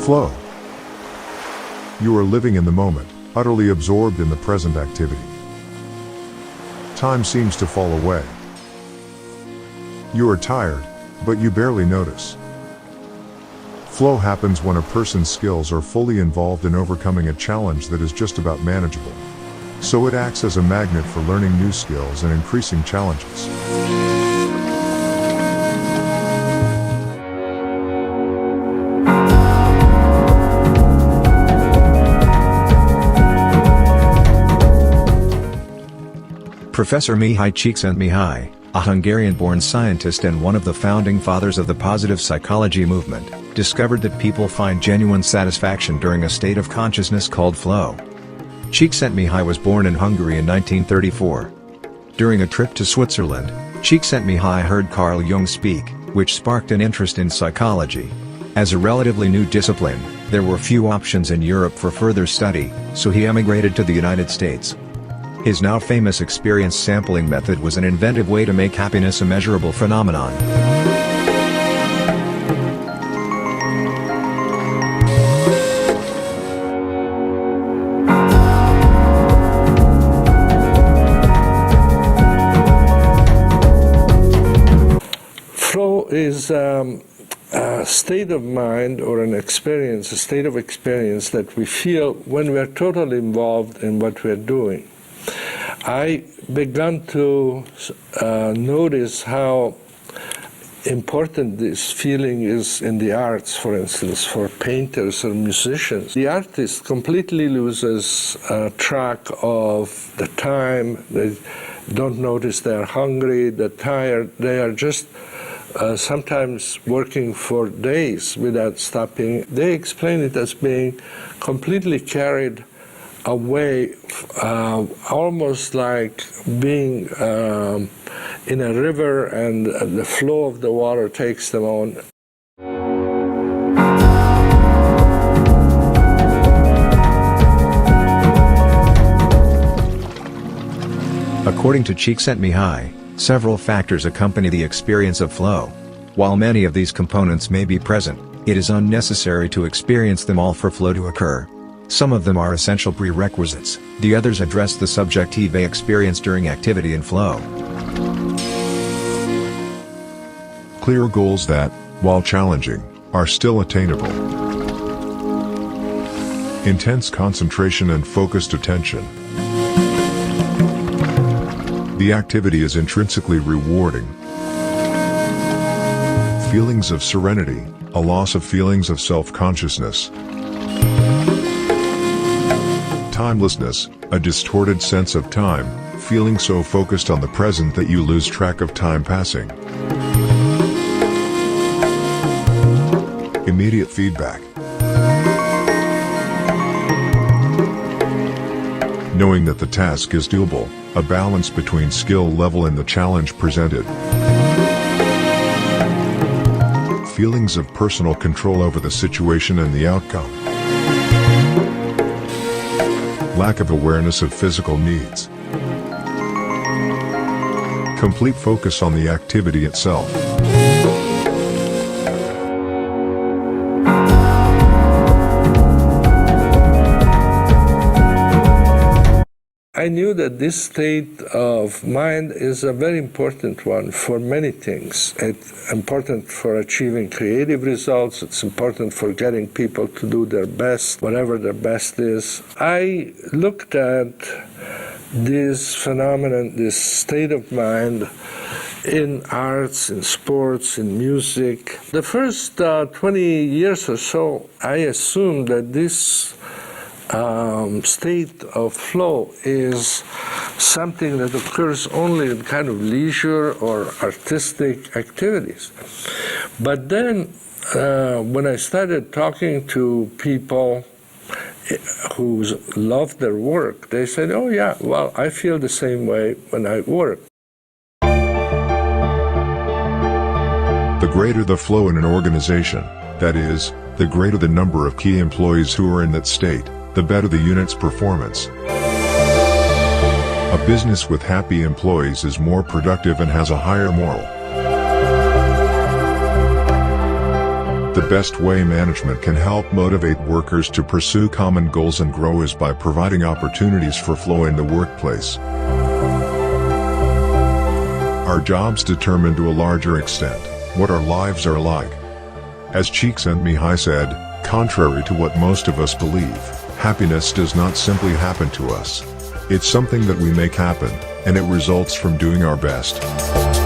Flow. You are living in the moment, utterly absorbed in the present activity. Time seems to fall away. You are tired, but you barely notice. Flow happens when a person's skills are fully involved in overcoming a challenge that is just about manageable. So it acts as a magnet for learning new skills and increasing challenges. Professor Mihaly Csikszentmihalyi, a Hungarian-born scientist and one of the founding fathers of the positive psychology movement, discovered that people find genuine satisfaction during a state of consciousness called flow. Csikszentmihalyi was born in Hungary in 1934. During a trip to Switzerland, Csikszentmihalyi heard Carl Jung speak, which sparked an interest in psychology. As a relatively new discipline, there were few options in Europe for further study, so he emigrated to the United States. His now famous experience sampling method was an inventive way to make happiness a measurable phenomenon. Flow is a state of mind or an experience, a state of experience that we feel when we are totally involved in what we are doing. I began to notice how important this feeling is in the arts, for instance, for painters or musicians. The artist completely loses track of the time. They don't notice they're hungry, they're tired. They are just sometimes working for days without stopping. They explain it as being completely carried away, almost like being in a river and the flow of the water takes them on. According to Csikszentmihalyi, several factors accompany the experience of flow. While many of these components may be present, it is unnecessary to experience them all for flow to occur. Some of them are essential prerequisites, the others address the subjective experience during activity and flow. Clear goals that, while challenging, are still attainable. Intense concentration and focused attention. The activity is intrinsically rewarding. Feelings of serenity, a loss of feelings of self-consciousness. Timelessness, a distorted sense of time, feeling so focused on the present that you lose track of time passing. Immediate feedback. Knowing that the task is doable, a balance between skill level and the challenge presented. Feelings of personal control over the situation and the outcome. Lack of awareness of physical needs. Complete focus on the activity itself. I knew that this state of mind is a very important one for many things. It's important for achieving creative results. It's important for getting people to do their best, whatever their best is. I looked at this phenomenon, this state of mind, in arts, in sports, in music. The first 20 years or so, I assumed that this state of flow is something that occurs only in kind of leisure or artistic activities. But then when I started talking to people who love their work, they said, oh yeah, well, I feel the same way when I work. The greater the flow in an organization, that is, the greater the number of key employees who are in that state, the better the unit's performance. A business with happy employees is more productive and has a higher moral. The best way management can help motivate workers to pursue common goals and grow is by providing opportunities for flow in the workplace. Our jobs determine to a larger extent what our lives are like. As Csikszentmihalyi said, contrary to what most of us believe, happiness does not simply happen to us. It's something that we make happen, and it results from doing our best.